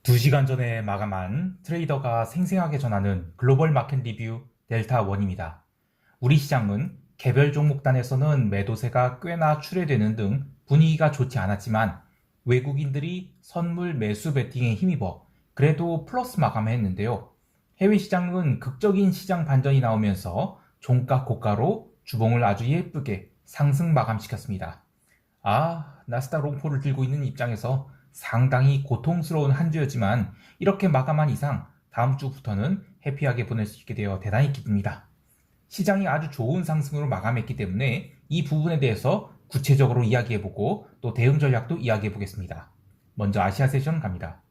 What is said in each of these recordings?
2시간 전에 마감한 트레이더가 생생하게 전하는 글로벌 마켓 리뷰 델타1입니다. 우리 시장은 개별 종목단에서는 매도세가 꽤나 출회되는 등 분위기가 좋지 않았지만 외국인들이 선물 매수 베팅에 힘입어 그래도 플러스 마감했는데요. 해외 시장은 극적인 시장 반전이 나오면서 종가 고가로 주봉을 아주 예쁘게 상승 마감시켰습니다. 나스닥 롱포를 들고 있는 입장에서 상당히 고통스러운 한 주였지만 이렇게 마감한 이상 다음 주부터는 해피하게 보낼 수 있게 되어 대단히 기쁩니다. 시장이 아주 좋은 상승으로 마감했기 때문에 이 부분에 대해서 구체적으로 이야기해보고 또 대응 전략도 이야기해보겠습니다. 먼저 아시아 세션 갑니다.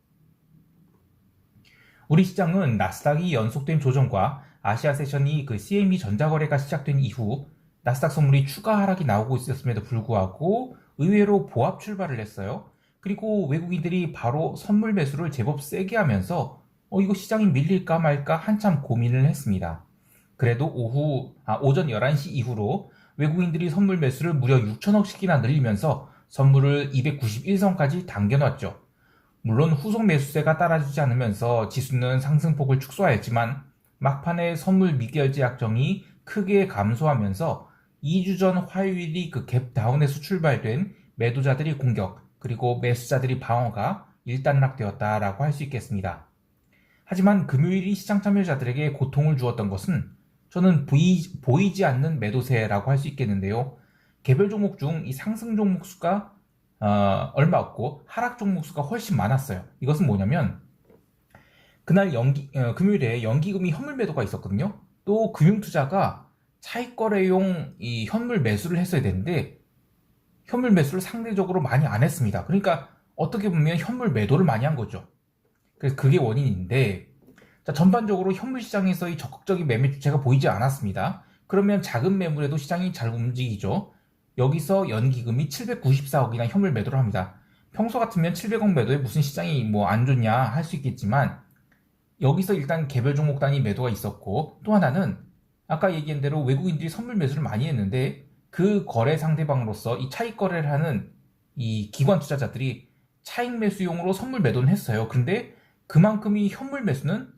우리 시장은 나스닥이 연속된 조정과 아시아 세션이 CME 전자거래가 시작된 이후 나스닥 선물이 추가 하락이 나오고 있었음에도 불구하고 의외로 보합 출발을 했어요. 그리고 외국인들이 바로 선물 매수를 제법 세게 하면서 이거 시장이 밀릴까 말까 한참 고민을 했습니다. 그래도 오전 11시 이후로 외국인들이 선물 매수를 무려 6천억씩이나 늘리면서 선물을 291선까지 당겨놨죠. 물론 후속 매수세가 따라주지 않으면서 지수는 상승폭을 축소하였지만 막판에 선물 미결제 약정이 크게 감소하면서 2주 전 화요일이 갭 다운에서 출발된 매도자들이 공격 그리고 매수자들이 방어가 일단락되었다라고 할 수 있겠습니다. 하지만 금요일이 시장 참여자들에게 고통을 주었던 것은 저는 보이지 않는 매도세라고 할 수 있겠는데요. 개별 종목 중 이 상승 종목 수가 얼마 없고 하락 종목 수가 훨씬 많았어요. 이것은 뭐냐면 그날 금요일에 연기금이 현물 매도가 있었거든요. 또 금융투자가 차익거래용 이 현물 매수를 했어야 되는데 현물 매수를 상대적으로 많이 안 했습니다. 그러니까 어떻게 보면 현물 매도를 많이 한 거죠. 그래서 그게 원인인데 전반적으로 현물 시장에서의 적극적인 매매 주체가 보이지 않았습니다. 그러면 작은 매물에도 시장이 잘 움직이죠. 여기서 연기금이 794억이나 현물 매도를 합니다. 평소 같으면 700억 매도에 무슨 시장이 안 좋냐 할 수 있겠지만 여기서 일단 개별 종목 단위 매도가 있었고 또 하나는 아까 얘기한 대로 외국인들이 선물 매수를 많이 했는데 그 거래 상대방으로서 이 차익 거래를 하는 이 기관 투자자들이 차익 매수용으로 선물 매도는 했어요. 근데 그만큼이 현물 매수는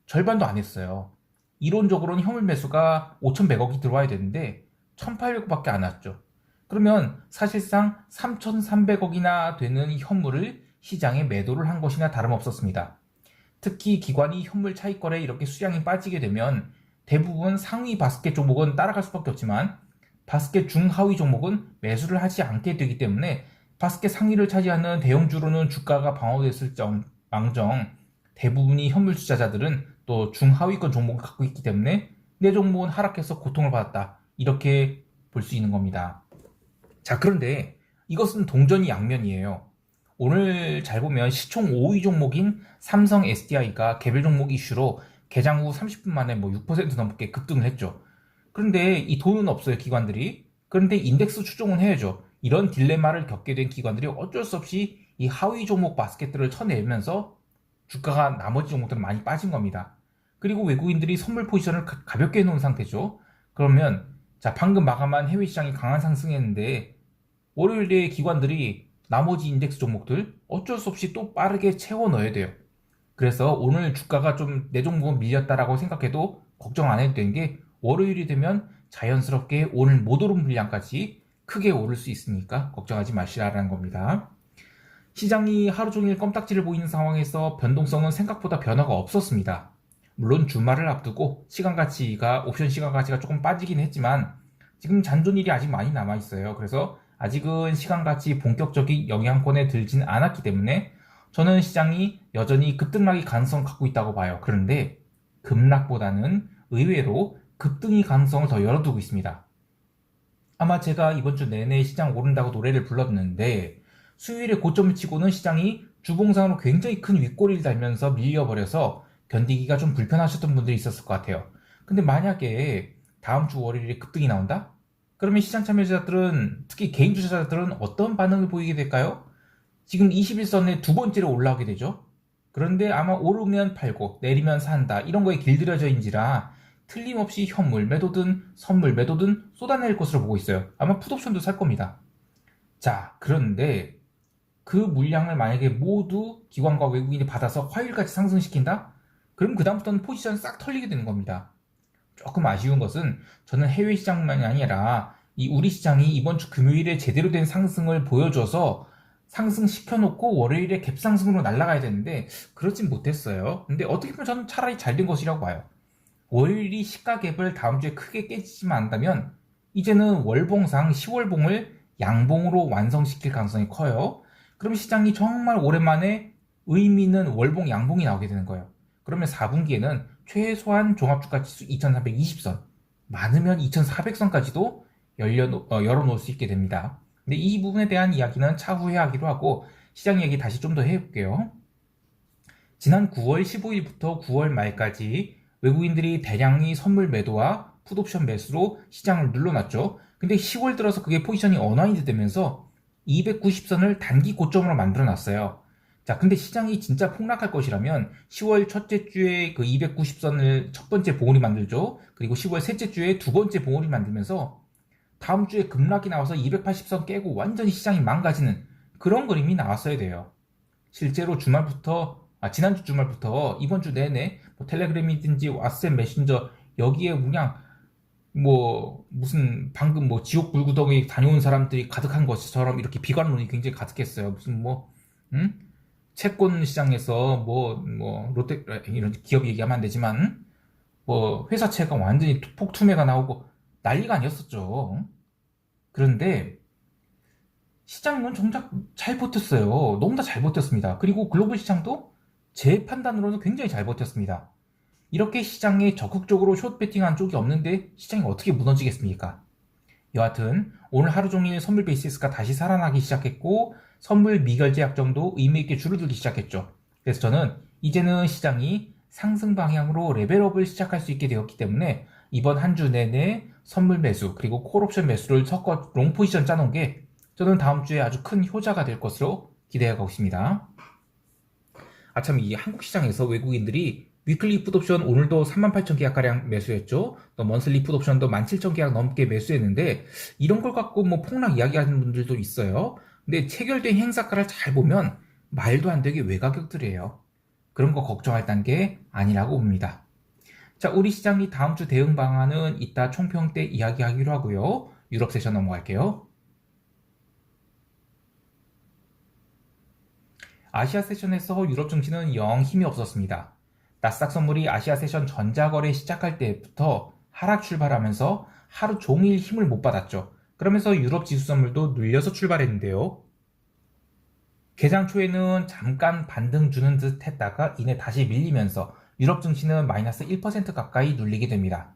절반도 안 했어요. 이론적으로는 현물 매수가 5,100억이 들어와야 되는데 1,800억밖에 안 왔죠. 그러면 사실상 3,300억이나 되는 현물을 시장에 매도를 한 것이나 다름없었습니다. 특히 기관이 현물 차익 거래에 이렇게 수량이 빠지게 되면 대부분 상위 바스켓 종목은 따라갈 수밖에 없지만 바스켓 중하위 종목은 매수를 하지 않게 되기 때문에 바스켓 상위를 차지하는 대형주로는 주가가 방어됐을 망정 대부분이 현물 투자자들은 또 중하위권 종목을 갖고 있기 때문에 내 종목은 하락해서 고통을 받았다. 이렇게 볼 수 있는 겁니다. 자, 그런데 이것은 동전이 양면이에요. 오늘 잘 보면 시총 5위 종목인 삼성 SDI가 개별 종목 이슈로 개장 후 30분 만에 6% 넘게 급등을 했죠. 그런데 이 돈은 없어요, 기관들이. 그런데 인덱스 추종은 해야죠. 이런 딜레마를 겪게 된 기관들이 어쩔 수 없이 이 하위 종목 바스켓들을 쳐내면서 주가가 나머지 종목들은 많이 빠진 겁니다. 그리고 외국인들이 선물 포지션을 가볍게 해놓은 상태죠. 그러면 자, 방금 마감한 해외 시장이 강한 상승했는데 월요일에 기관들이 나머지 인덱스 종목들 어쩔 수 없이 또 빠르게 채워 넣어야 돼요. 그래서 오늘 주가가 좀 내 종목은 밀렸다라고 생각해도 걱정 안 해도 되는 게 월요일이 되면 자연스럽게 오늘 못 오른 물량까지 크게 오를 수 있으니까 걱정하지 마시라는 겁니다. 시장이 하루 종일 껌딱지를 보이는 상황에서 변동성은 생각보다 변화가 없었습니다. 물론 주말을 앞두고 옵션 시간 가치가 조금 빠지긴 했지만 지금 잔존일이 아직 많이 남아있어요. 그래서 아직은 시간 가치 본격적인 영향권에 들진 않았기 때문에 저는 시장이 여전히 급등락의 가능성을 갖고 있다고 봐요. 그런데 급락보다는 의외로 급등의 가능성을 더 열어두고 있습니다. 아마 제가 이번 주 내내 시장 오른다고 노래를 불렀는데 수요일에 고점을 치고는 시장이 주봉상으로 굉장히 큰 윗꼬리를 달면서 밀려버려서 견디기가 좀 불편하셨던 분들이 있었을 것 같아요. 근데 만약에 다음 주 월요일에 급등이 나온다? 그러면 시장 참여자들은 특히 개인 투자자들은 어떤 반응을 보이게 될까요? 지금 21선에 두 번째로 올라오게 되죠. 그런데 아마 오르면 팔고 내리면 산다 이런 거에 길들여져인지라 틀림없이 현물 매도든 선물 매도든 쏟아낼 것으로 보고 있어요. 아마 풋옵션도 살 겁니다. 자, 그런데 그 물량을 만약에 모두 기관과 외국인이 받아서 화요일까지 상승시킨다? 그럼 그다음부터는 포지션 싹 털리게 되는 겁니다. 조금 아쉬운 것은 저는 해외 시장만이 아니라 이 우리 시장이 이번 주 금요일에 제대로 된 상승을 보여줘서 상승시켜놓고 월요일에 갭상승으로 날아가야 되는데 그러진 못했어요. 근데 어떻게 보면 저는 차라리 잘 된 것이라고 봐요. 월요일이 시가 갭을 다음 주에 크게 깨지지만 않다면 이제는 월봉상 10월봉을 양봉으로 완성시킬 가능성이 커요. 그럼 시장이 정말 오랜만에 의미 있는 월봉 양봉이 나오게 되는 거예요. 그러면 4분기에는 최소한 종합주가지수 2320선, 많으면 2400선까지도 열어놓을 수 있게 됩니다. 근데 이 부분에 대한 이야기는 차후에 하기로 하고 시장 얘기 다시 좀 더 해볼게요. 지난 9월 15일부터 9월 말까지 외국인들이 대량의 선물 매도와 풋옵션 매수로 시장을 눌러놨죠. 근데 10월 들어서 그게 포지션이 언와인드 되면서 290선을 단기 고점으로 만들어놨어요. 자, 근데 시장이 진짜 폭락할 것이라면 10월 첫째 주에 그 290선을 첫 번째 봉우리 만들죠. 그리고 10월 셋째 주에 두 번째 봉우리 만들면서 다음 주에 급락이 나와서 280선 깨고 완전히 시장이 망가지는 그런 그림이 나왔어야 돼요. 실제로 지난주 주말부터 이번 주 내내 뭐 텔레그램이든지 왓츠앱 메신저 여기에 그냥 무슨 방금 지옥 불구덩이 다녀온 사람들이 가득한 것처럼 이렇게 비관론이 굉장히 가득했어요. 무슨 응? 채권 시장에서 롯데 이런 기업 얘기하면 안 되지만 회사채가 완전히 폭투매가 나오고 난리가 아니었었죠. 그런데 시장은 정작 잘 버텼어요. 너무나 잘 버텼습니다. 그리고 글로벌 시장도 제 판단으로는 굉장히 잘 버텼습니다. 이렇게 시장에 적극적으로 숏 베팅한 쪽이 없는데 시장이 어떻게 무너지겠습니까? 여하튼 오늘 하루 종일 선물 베이시스가 다시 살아나기 시작했고 선물 미결제 약정도 의미있게 줄어들기 시작했죠. 그래서 저는 이제는 시장이 상승 방향으로 레벨업을 시작할 수 있게 되었기 때문에 이번 한 주 내내 선물 매수 그리고 콜옵션 매수를 섞어 롱 포지션 짜놓은 게 저는 다음 주에 아주 큰 효자가 될 것으로 기대하고 있습니다. 참 이 한국 시장에서 외국인들이 위클리 풋옵션 오늘도 38,000계약가량 매수했죠. 또 먼슬리 풋옵션도 17,000계약 넘게 매수했는데 이런 걸 갖고 폭락 이야기하는 분들도 있어요. 근데 체결된 행사가를 잘 보면 말도 안 되게 외가격들이에요. 그런 거 걱정할 단계 아니라고 봅니다. 자, 우리 시장이 다음 주 대응 방안은 이따 총평 때 이야기하기로 하고요. 유럽 세션 넘어갈게요. 아시아 세션에서 유럽 증시는 영 힘이 없었습니다. 나스닥 선물이 아시아 세션 전자거래 시작할 때부터 하락 출발하면서 하루 종일 힘을 못 받았죠. 그러면서 유럽 지수 선물도 눌려서 출발했는데요. 개장 초에는 잠깐 반등 주는 듯 했다가 이내 다시 밀리면서 유럽 증시는 마이너스 1% 가까이 눌리게 됩니다.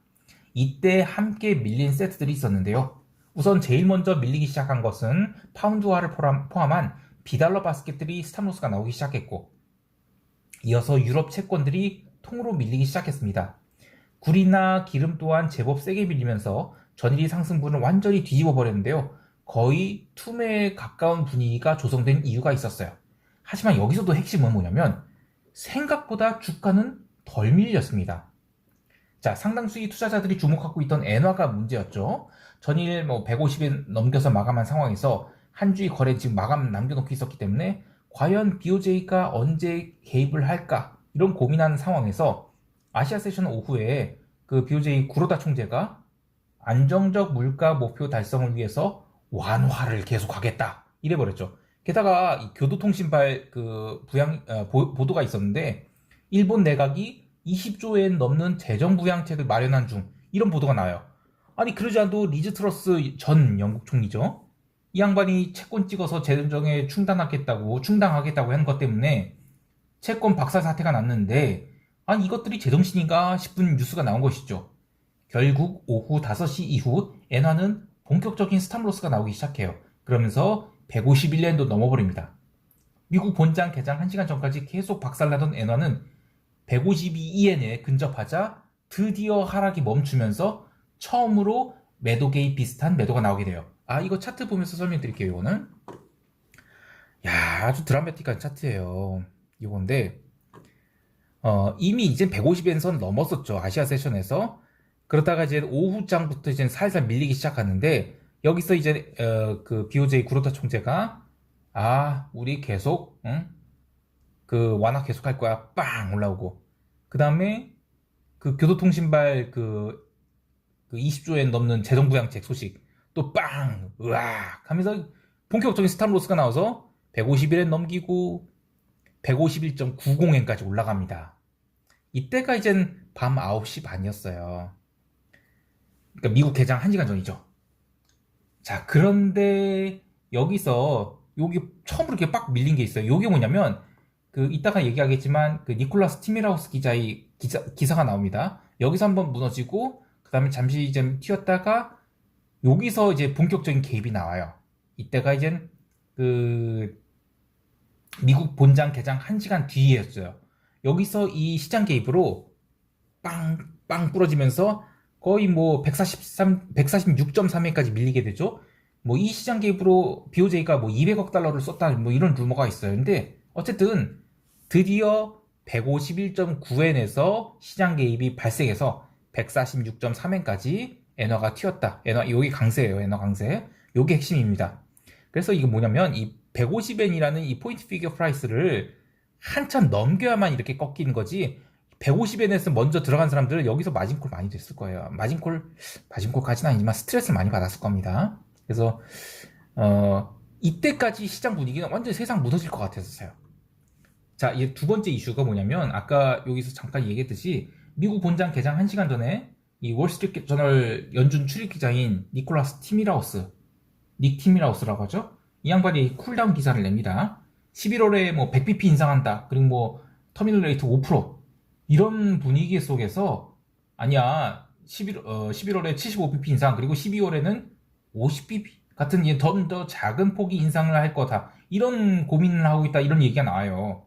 이때 함께 밀린 세트들이 있었는데요. 우선 제일 먼저 밀리기 시작한 것은 파운드화를 포함한 비달러 바스켓들이 스탑로스가 나오기 시작했고 이어서 유럽 채권들이 통으로 밀리기 시작했습니다. 굴이나 기름 또한 제법 세게 밀리면서 전일이 상승분을 완전히 뒤집어 버렸는데요. 거의 투매에 가까운 분위기가 조성된 이유가 있었어요. 하지만 여기서도 핵심은 뭐냐면 생각보다 주가는 덜 밀렸습니다. 자, 상당수의 투자자들이 주목하고 있던 엔화가 문제였죠. 전일 150엔 넘겨서 마감한 상황에서 한 주의 거래 지금 마감 남겨놓고 있었기 때문에 과연 BOJ가 언제 개입을 할까 이런 고민하는 상황에서 아시아 세션 오후에 그 BOJ 구로다 총재가 안정적 물가 목표 달성을 위해서 완화를 계속하겠다 이래버렸죠. 게다가 이 교도통신발 보도가 있었는데 일본 내각이 20조엔 넘는 재정 부양책을 마련한 중 이런 보도가 나와요. 아니 그러지 않아도 리즈 트러스 전 영국 총리죠. 이 양반이 채권 찍어서 재정에 충당하겠다고 하는 것 때문에 채권 박살 사태가 났는데 아니 이것들이 제정신인가 싶은 뉴스가 나온 것이죠. 결국 오후 5시 이후 엔화는 본격적인 스탑로스가 나오기 시작해요. 그러면서 151엔도 넘어버립니다. 미국 본장 개장 1시간 전까지 계속 박살나던 엔화는 152엔에 근접하자 드디어 하락이 멈추면서 처음으로 매도 개입 비슷한 매도가 나오게 돼요. 이거 차트 보면서 설명드릴게요. 이거는 아주 드라마틱한 차트예요. 이건데 이미 이제 150엔 선 넘었었죠. 아시아 세션에서. 그러다가 이제 오후장부터 이제 살살 밀리기 시작하는데 여기서 이제 그 BOJ 구로다 총재가 우리 계속, 응? 그 완화 계속 할 거야. 빵! 올라오고. 그 다음에 그 교도통신발 그 20조엔 넘는 재정부양책 소식. 또 빵! 으악! 하면서 본격적인 스탑로스가 나와서 150일엔 넘기고 151.90엔까지 올라갑니다. 이때가 이젠 밤 9시 반이었어요. 그러니까 미국 개장 1시간 전이죠. 자, 그런데 여기서 여기 처음으로 이렇게 빡 밀린 게 있어요. 이게 뭐냐면 그 이따가 얘기하겠지만 그 니콜라스 티미라우스 기자의 기사가 나옵니다. 여기서 한번 무너지고 그 다음에 잠시 좀 튀었다가 여기서 이제 본격적인 개입이 나와요. 이때가 이젠 그 미국 본장 개장 1시간 뒤이었어요. 여기서 이 시장 개입으로 빵 부러지면서 거의 뭐 146.3회까지 밀리게 되죠. 뭐 이 시장 개입으로 BOJ가 뭐 200억 달러를 썼다 뭐 이런 루머가 있어요. 근데 어쨌든 드디어 151.9엔에서 시장 개입이 발생해서 146.3엔까지 엔화가 튀었다. 엔화 여기 강세예요. 엔화 강세. 요게 핵심입니다. 그래서 이게 뭐냐면 이 150엔이라는 이 포인트 피겨 프라이스를 한참 넘겨야만 이렇게 꺾이는 거지. 150엔에서 먼저 들어간 사람들은 여기서 마진콜 많이 됐을 거예요. 마진콜까지는 아니지만 스트레스 많이 받았을 겁니다. 그래서 이때까지 시장 분위기는 완전히 세상 무너질 것 같았어요. 자, 이 두 번째 이슈가 뭐냐면 아까 여기서 잠깐 얘기했듯이 미국 본장 개장 1시간 전에 이 월스트리트 저널 연준 출입 기자인 니콜라스 티미라우스, 닉 티미라우스라고 하죠. 이 양반이 쿨다운 기사를 냅니다. 11월에 뭐 100bp 인상한다. 그리고 뭐 터미널 레이트 5% 이런 분위기 속에서 아니야 11월에 75bp 인상 그리고 12월에는 50bp 같은 더 작은 폭의 인상을 할 거다. 이런 고민을 하고 있다. 이런 얘기가 나와요.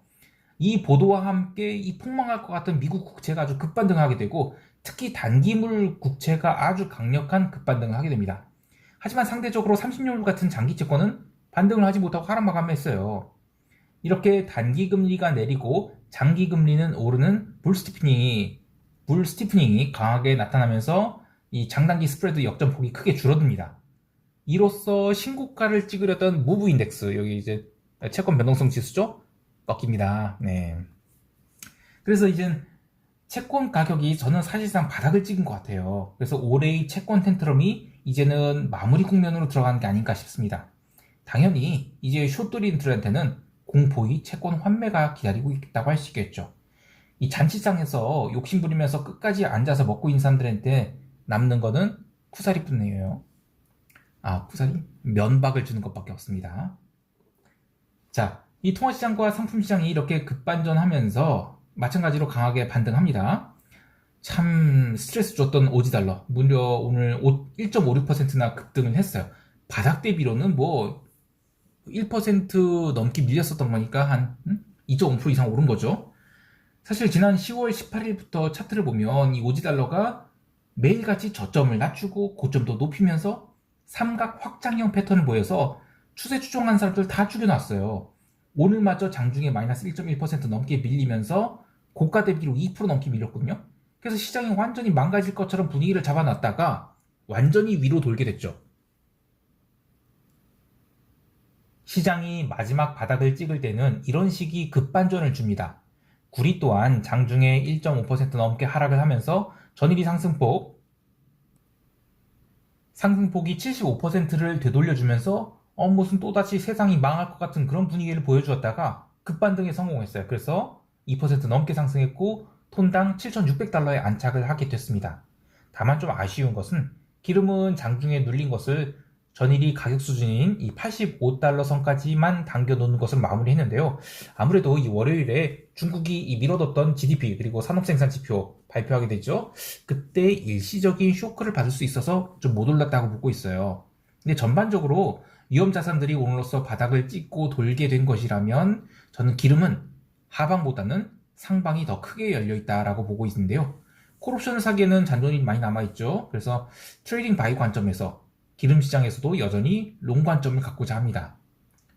이 보도와 함께 이 폭망할 것 같은 미국 국채가 아주 급반등하게 되고 특히 단기물 국채가 아주 강력한 급반등을 하게 됩니다. 하지만 상대적으로 30년물 같은 장기 채권은 반등을 하지 못하고 하락마감했어요. 이렇게 단기 금리가 내리고 장기 금리는 오르는 불 스티프닝이 강하게 나타나면서 이 장단기 스프레드 역전폭이 크게 줄어듭니다. 이로써 신고가를 찍으려던 무브 인덱스 여기 이제 채권 변동성 지수죠? 꺾입니다. 네. 그래서 이제 채권 가격이 저는 사실상 바닥을 찍은 것 같아요. 그래서 올해의 채권 텐트럼이 이제는 마무리 국면으로 들어가는 게 아닌가 싶습니다. 당연히 이제 숏들인들한테는 공포의 채권 환매가 기다리고 있다고 할 수 있겠죠. 이 잔치상에서 욕심부리면서 끝까지 앉아서 먹고 있는 사람들한테 남는 거는 쿠사리뿐이에요. 쿠사리? 면박을 주는 것밖에 없습니다. 자, 이 통화시장과 상품시장이 이렇게 급반전하면서 마찬가지로 강하게 반등합니다. 참 스트레스 줬던 오지달러 무려 오늘 1.56%나 급등을 했어요. 바닥 대비로는 뭐 1% 넘게 밀렸었던 거니까 한 2.5% 이상 오른 거죠. 사실 지난 10월 18일부터 차트를 보면 이 오지달러가 매일같이 저점을 낮추고 고점도 높이면서 삼각 확장형 패턴을 보여서 추세 추종한 사람들 다 죽여놨어요. 오늘마저 장중에 마이너스 1.1% 넘게 밀리면서 고가 대비로 2% 넘게 밀렸거든요. 그래서 시장이 완전히 망가질 것처럼 분위기를 잡아놨다가 완전히 위로 돌게 됐죠. 시장이 마지막 바닥을 찍을 때는 이런 식이 급반전을 줍니다. 구리 또한 장중에 1.5% 넘게 하락을 하면서 전일이 상승폭이 75%를 되돌려주면서 무슨 또다시 세상이 망할 것 같은 그런 분위기를 보여주었다가 급반등에 성공했어요. 그래서 2% 넘게 상승했고 톤당 7,600달러에 안착을 하게 됐습니다. 다만 좀 아쉬운 것은 기름은 장중에 눌린 것을 전일이 가격 수준인 이 85달러 선까지만 당겨놓는 것을 마무리했는데요. 아무래도 이 월요일에 중국이 이 미뤄뒀던 GDP 그리고 산업생산지표 발표하게 되죠. 그때 일시적인 쇼크를 받을 수 있어서 좀 못 올랐다고 보고 있어요. 근데 전반적으로 위험자산들이 오늘로써 바닥을 찍고 돌게 된 것이라면 저는 기름은 하방보다는 상방이 더 크게 열려있다라고 보고 있는데요. 콜옵션을 사기에는 잔존이 많이 남아있죠. 그래서 트레이딩 바이 관점에서 기름 시장에서도 여전히 롱 관점을 갖고자 합니다.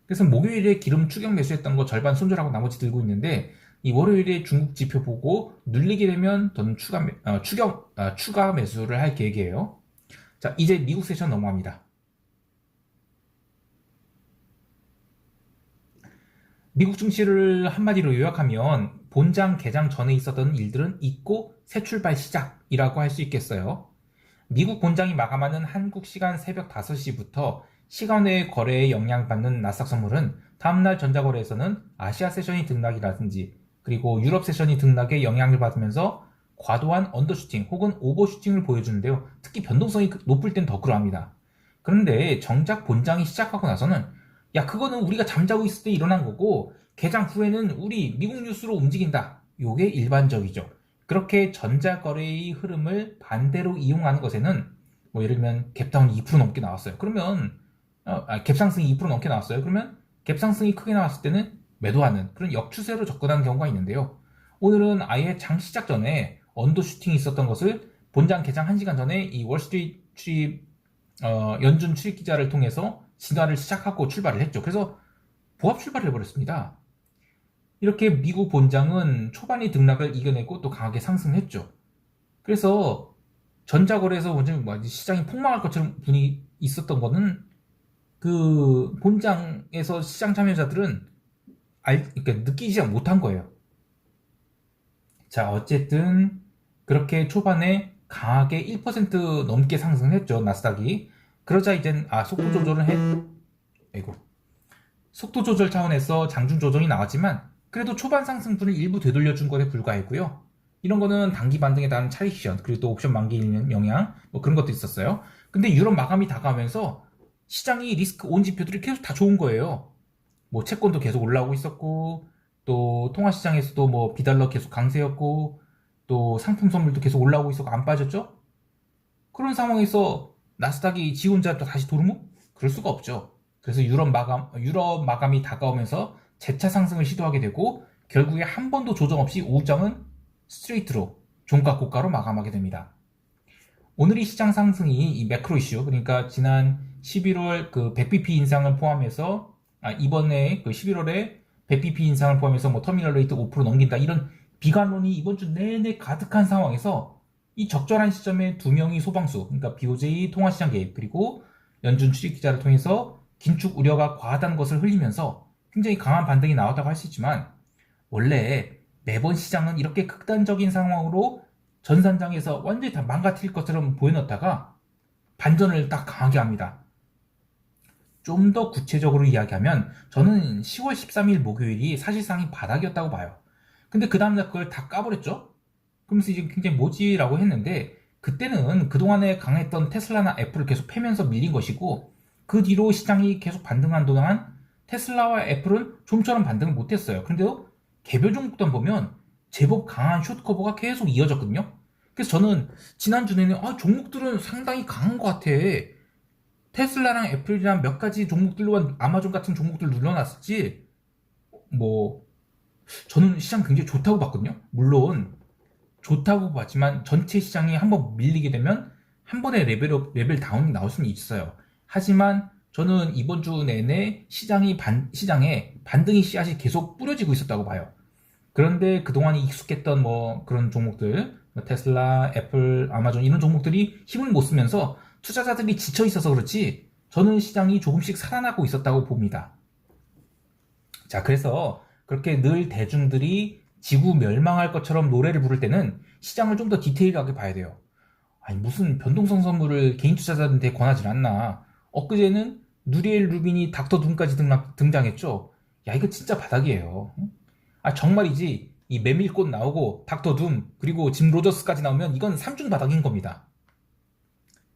그래서 목요일에 기름 추격 매수했던 거 절반 손절하고 나머지 들고 있는데 이 월요일에 중국 지표 보고 눌리게 되면 저는 추가 매수를 할 계획이에요. 자, 이제 미국 세션 넘어갑니다. 미국 증시를 한마디로 요약하면 본장 개장 전에 있었던 일들은 잊고 새 출발 시작이라고 할 수 있겠어요. 미국 본장이 마감하는 한국 시간 새벽 5시부터 시간 외의 거래에 영향받는 나스닥 선물은 다음날 전자거래에서는 아시아 세션이 등락이라든지 그리고 유럽 세션이 등락에 영향을 받으면서 과도한 언더슈팅 혹은 오버슈팅을 보여주는데요. 특히 변동성이 높을 땐 더 그러합니다. 그런데 정작 본장이 시작하고 나서는 야 그거는 우리가 잠자고 있을 때 일어난 거고 개장 후에는 우리 미국 뉴스로 움직인다. 요게 일반적이죠. 그렇게 전자거래의 흐름을 반대로 이용하는 것에는 뭐 예를 들면 갭다운이 2% 넘게 나왔어요. 그러면 갭상승이 2% 넘게 나왔어요. 그러면 갭상승이 크게 나왔을 때는 매도하는 그런 역추세로 접근하는 경우가 있는데요. 오늘은 아예 장 시작 전에 언더슈팅이 있었던 것을 본장 개장 1시간 전에 이 월스트리트 출입 연준 출입 기자를 통해서 진화를 시작하고 출발을 했죠. 그래서 보합 출발을 해버렸습니다. 이렇게 미국 본장은 초반의 등락을 이겨내고 또 강하게 상승했죠. 그래서 전자거래에서 완전 시장이 폭망할 것처럼 분위기 있었던 거는 그 본장에서 시장 참여자들은 그러니까 느끼지 못한 거예요. 자, 어쨌든 그렇게 초반에 강하게 1% 넘게 상승했죠, 나스닥이. 그러자 이젠 속도 조절을 속도 조절 차원에서 장중 조정이 나왔지만 그래도 초반 상승분을 일부 되돌려준 것에 불과했고요. 이런 거는 단기 반등에 따른 차익션 그리고 또 옵션 만기는 영향 뭐 그런 것도 있었어요. 근데 유럽 마감이 다가오면서 시장이 리스크 온 지표들이 계속 다 좋은 거예요. 뭐 채권도 계속 올라오고 있었고 또 통화시장에서도 뭐 비달러 계속 강세였고 또 상품 선물도 계속 올라오고 있었고 안 빠졌죠? 그런 상황에서 나스닥이 지 혼자 또 다시 도루묵? 그럴 수가 없죠. 그래서 유럽 마감이 다가오면서 재차 상승을 시도하게 되고 결국에 한 번도 조정 없이 오후장은 스트레이트로 종가 고가로 마감하게 됩니다. 오늘의 시장 상승이 이 매크로 이슈 그러니까 지난 11월 그 100bp 인상을 포함해서 이번에 그 11월에 100bp 인상을 포함해서 뭐 터미널 레이트 5% 넘긴다 이런 비관론이 이번 주 내내 가득한 상황에서 이 적절한 시점에 두 명이 소방수 그러니까 BOJ 통화시장 개입 그리고 연준 출입기자를 통해서 긴축 우려가 과하다는 것을 흘리면서 굉장히 강한 반등이 나왔다고 할 수 있지만 원래 매번 시장은 이렇게 극단적인 상황으로 전산장에서 완전히 다 망가뜨릴 것처럼 보여놓다가 반전을 딱 강하게 합니다. 좀 더 구체적으로 이야기하면 저는 10월 13일 목요일이 사실상이 바닥이었다고 봐요. 근데 그 다음날 그걸 다 까버렸죠? 그러면서 이제 굉장히 뭐지라고 했는데 그때는 그동안에 강했던 테슬라나 애플을 계속 패면서 밀린 것이고 그 뒤로 시장이 계속 반등한 동안 테슬라와 애플은 좀처럼 반등을 못했어요. 그런데도 개별 종목들 보면 제법 강한 숏커버가 계속 이어졌거든요. 그래서 저는 지난주에는 종목들은 상당히 강한 것 같아. 테슬라랑 애플이랑 몇 가지 종목들로 아마존 같은 종목들 눌러놨었지 뭐 저는 시장 굉장히 좋다고 봤거든요. 물론 좋다고 봤지만 전체 시장이 한번 밀리게 되면 한 번에 레벨 다운이 나올 수는 있어요. 하지만 저는 이번 주 내내 시장에 반등의 씨앗이 계속 뿌려지고 있었다고 봐요. 그런데 그동안 익숙했던 뭐 그런 종목들, 테슬라, 애플, 아마존 이런 종목들이 힘을 못 쓰면서 투자자들이 지쳐 있어서 그렇지 저는 시장이 조금씩 살아나고 있었다고 봅니다. 자, 그래서 그렇게 늘 대중들이 지구 멸망할 것처럼 노래를 부를 때는 시장을 좀 더 디테일하게 봐야 돼요. 아니 무슨 변동성 선물을 개인 투자자들한테 권하지 않나. 엊그제는 누리엘 루빈이 닥터 둠까지 등장했죠. 야 이거 진짜 바닥이에요. 정말이지 이 메밀꽃 나오고 닥터 둠 그리고 짐 로저스까지 나오면 이건 3중 바닥인 겁니다.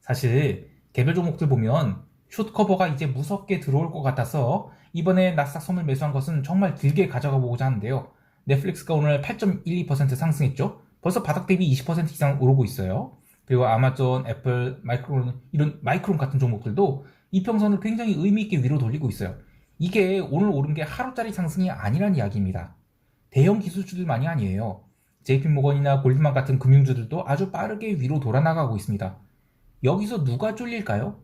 사실 개별 종목들 보면 숏커버가 이제 무섭게 들어올 것 같아서 이번에 나스닥 선물 매수한 것은 정말 길게 가져가 보고자 하는데요. 넷플릭스가 오늘 8.12% 상승했죠. 벌써 바닥 대비 20% 이상 오르고 있어요. 그리고 아마존, 애플, 이런 마이크론 같은 종목들도 이평선을 굉장히 의미있게 위로 돌리고 있어요. 이게 오늘 오른 게 하루짜리 상승이 아니란 이야기입니다. 대형 기술주들만이 아니에요. JP모건이나 골드만 같은 금융주들도 아주 빠르게 위로 돌아나가고 있습니다. 여기서 누가 쫄릴까요?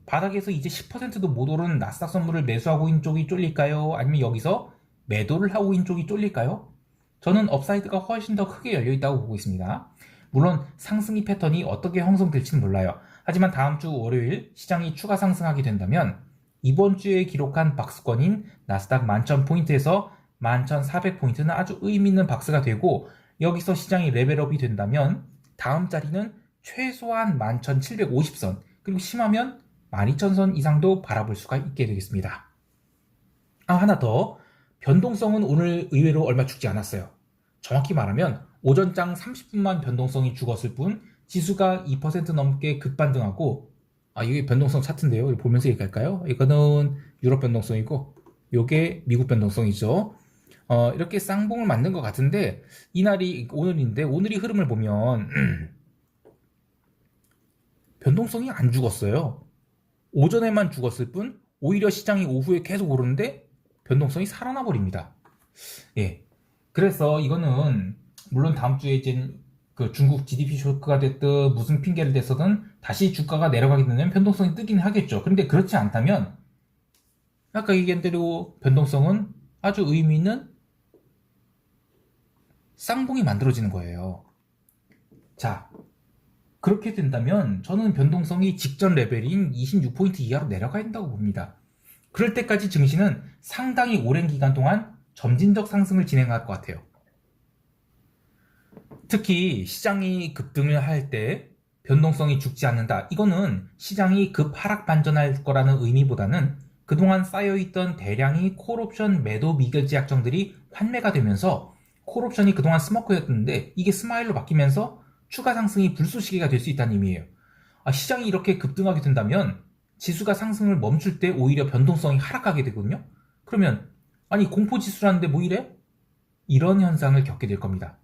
바닥에서 이제 10%도 못 오른 나스닥 선물을 매수하고 있는 쪽이 쫄릴까요? 아니면 여기서 매도를 하고 있는 쪽이 쫄릴까요? 저는 업사이드가 훨씬 더 크게 열려있다고 보고 있습니다. 물론 상승의 패턴이 어떻게 형성될지는 몰라요. 하지만 다음 주 월요일 시장이 추가 상승하게 된다면 이번 주에 기록한 박스권인 나스닥 11,000포인트에서 11,400포인트는 아주 의미 있는 박스가 되고, 여기서 시장이 레벨업이 된다면 다음 자리는 최소한 11,750선, 그리고 심하면 12,000선 이상도 바라볼 수가 있게 되겠습니다. 하나 더. 변동성은 오늘 의외로 얼마 죽지 않았어요. 정확히 말하면 오전장 30분만 변동성이 죽었을 뿐 지수가 2% 넘게 급반등하고, 이게 변동성 차트인데요. 이거 보면서 얘기할까요? 이거는 유럽 변동성이고 이게 미국 변동성이죠. 이렇게 쌍봉을 만든 것 같은데, 이날이 오늘인데 오늘이 흐름을 보면 변동성이 안 죽었어요. 오전에만 죽었을 뿐 오히려 시장이 오후에 계속 오르는데 변동성이 살아나 버립니다. 예. 그래서 이거는 물론 다음 주에 이제 그 중국 GDP 쇼크가 됐든 무슨 핑계를 대서든 다시 주가가 내려가게 되면 변동성이 뜨긴 하겠죠. 그런데 그렇지 않다면 아까 얘기한 대로 변동성은 아주 의미 있는 쌍봉이 만들어지는 거예요. 자, 그렇게 된다면 저는 변동성이 직전 레벨인 26포인트 이하로 내려가야 된다고 봅니다. 그럴 때까지 증시는 상당히 오랜 기간 동안 점진적 상승을 진행할 것 같아요. 특히 시장이 급등을 할 때 변동성이 죽지 않는다. 이거는 시장이 급하락 반전할 거라는 의미보다는 그동안 쌓여있던 대량의 콜옵션 매도 미결제 약정들이 환매가 되면서, 콜옵션이 그동안 스머크였는데 이게 스마일로 바뀌면서 추가 상승이 불쏘시개가 될 수 있다는 의미예요. 시장이 이렇게 급등하게 된다면 지수가 상승을 멈출 때 오히려 변동성이 하락하게 되거든요. 그러면 공포지수라는데 뭐 이래? 이런 현상을 겪게 될 겁니다.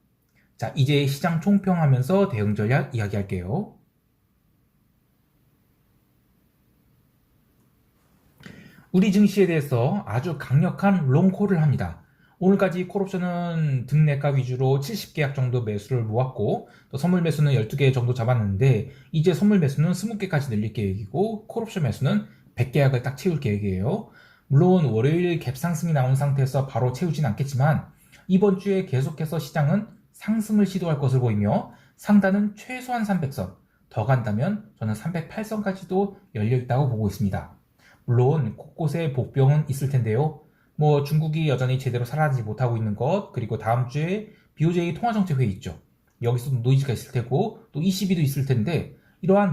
자, 이제 시장 총평하면서 대응 전략 이야기할게요. 우리 증시에 대해서 아주 강력한 롱콜을 합니다. 오늘까지 콜옵션은 등내가 위주로 70계약 정도 매수를 모았고, 또 선물 매수는 12개 정도 잡았는데 이제 선물 매수는 20개까지 늘릴 계획이고 콜옵션 매수는 100계약을 딱 채울 계획이에요. 물론 월요일 갭 상승이 나온 상태에서 바로 채우진 않겠지만 이번 주에 계속해서 시장은 상승을 시도할 것을 보이며 상단은 최소한 300선, 더 간다면 저는 308선까지도 열려있다고 보고 있습니다. 물론 곳곳에 복병은 있을 텐데요. 중국이 여전히 제대로 살아나지 못하고 있는 것, 그리고 다음 주에 BOJ 통화정책회의 있죠. 여기서도 노이즈가 있을 테고 또 ECB도 있을 텐데, 이러한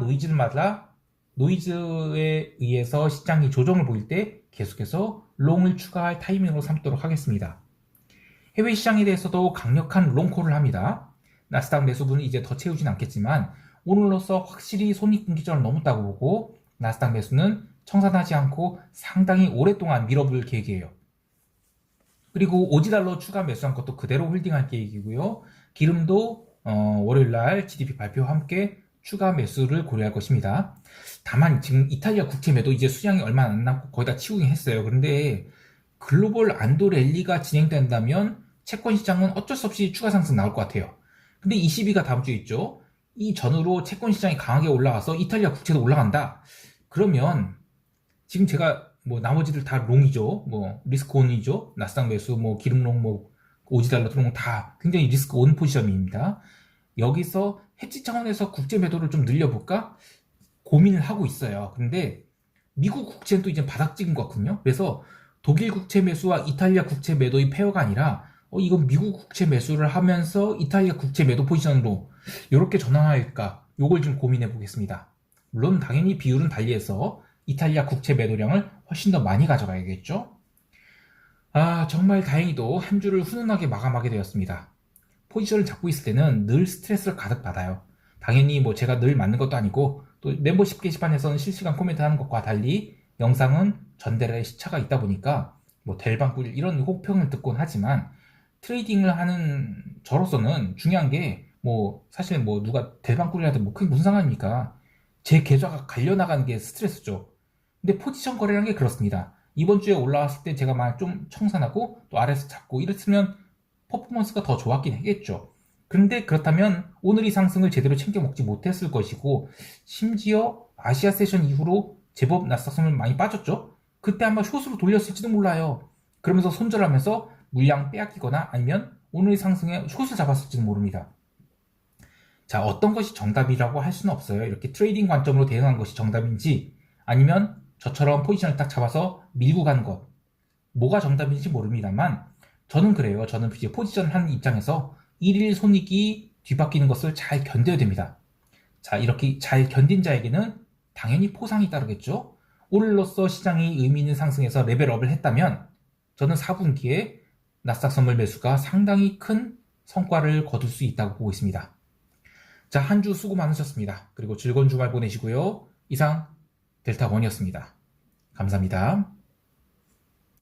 노이즈에 의해서 시장이 조정을 보일 때 계속해서 롱을 추가할 타이밍으로 삼도록 하겠습니다. 해외 시장에 대해서도 강력한 롱콜을 합니다. 나스닥 매수분은 이제 더 채우진 않겠지만 오늘로서 확실히 손익분기점을 넘었다고 보고 나스닥 매수는 청산하지 않고 상당히 오랫동안 밀어볼 계획이에요. 그리고 오지달러 추가 매수한 것도 그대로 홀딩할 계획이고요. 기름도 월요일날 GDP 발표와 함께 추가 매수를 고려할 것입니다. 다만 지금 이탈리아 국채 매도 이제 수량이 얼마 안 남고 거의 다 치우긴 했어요. 그런데 글로벌 안도 랠리가 진행된다면 채권 시장은 어쩔 수 없이 추가 상승 나올 것 같아요. 근데 ECB가 다음 주에 있죠. 이 전후로 채권 시장이 강하게 올라가서 이탈리아 국채도 올라간다. 그러면 지금 제가 나머지들 다 롱이죠. 리스크 온이죠. 나스닥 매수, 기름롱, 오지달러 롱 다 굉장히 리스크 온 포지션입니다. 여기서 해지 차원에서 국제 매도를 좀 늘려볼까 고민을 하고 있어요. 근데 미국 국채는 또 이제 바닥 찍은 것 같거든요. 그래서 독일 국채 매수와 이탈리아 국채 매도의 페어가 아니라 이건 미국 국채 매수를 하면서 이탈리아 국채 매도 포지션으로 이렇게 전환할까, 요걸 좀 고민해 보겠습니다. 물론 당연히 비율은 달리해서 이탈리아 국채 매도량을 훨씬 더 많이 가져가야겠죠. 정말 다행히도 한 주를 훈훈하게 마감하게 되었습니다. 포지션을 잡고 있을 때는 늘 스트레스를 가득 받아요. 당연히 제가 늘 맞는 것도 아니고, 또 멤버십 게시판에서는 실시간 코멘트 하는 것과 달리 영상은 전달의 시차가 있다 보니까 델방꿀 이런 혹평을 듣곤 하지만, 트레이딩을 하는 저로서는 중요한 게 사실 누가 델방꿀이라도 그게 무슨 상관입니까? 제 계좌가 갈려나가는 게 스트레스죠. 근데 포지션 거래라는 게 그렇습니다. 이번 주에 올라왔을 때 제가 만약 좀 청산하고 또 아래에서 잡고 이랬으면 퍼포먼스가 더 좋았긴 하겠죠. 그런데 그렇다면 오늘 이 상승을 제대로 챙겨 먹지 못했을 것이고, 심지어 아시아 세션 이후로 제법 나스닥 선물 많이 빠졌죠. 그때 아마 숏으로 돌렸을지도 몰라요. 그러면서 손절하면서 물량 빼앗기거나 아니면 오늘 상승에 숏을 잡았을지도 모릅니다. 어떤 것이 정답이라고 할 수는 없어요. 이렇게 트레이딩 관점으로 대응한 것이 정답인지, 아니면 저처럼 포지션을 딱 잡아서 밀고 가는 것. 뭐가 정답인지 모릅니다만 저는 그래요. 저는 이제 포지션을 하는 입장에서 일일 손익이 뒤바뀌는 것을 잘 견뎌야 됩니다. 자, 이렇게 잘 견딘 자에게는 당연히 포상이 따르겠죠. 오늘로써 시장이 의미 있는 상승에서 레벨업을 했다면 저는 4분기에 나스닥 선물 매수가 상당히 큰 성과를 거둘 수 있다고 보고 있습니다. 자, 한 주 수고 많으셨습니다. 그리고 즐거운 주말 보내시고요. 이상 델타원이었습니다. 감사합니다.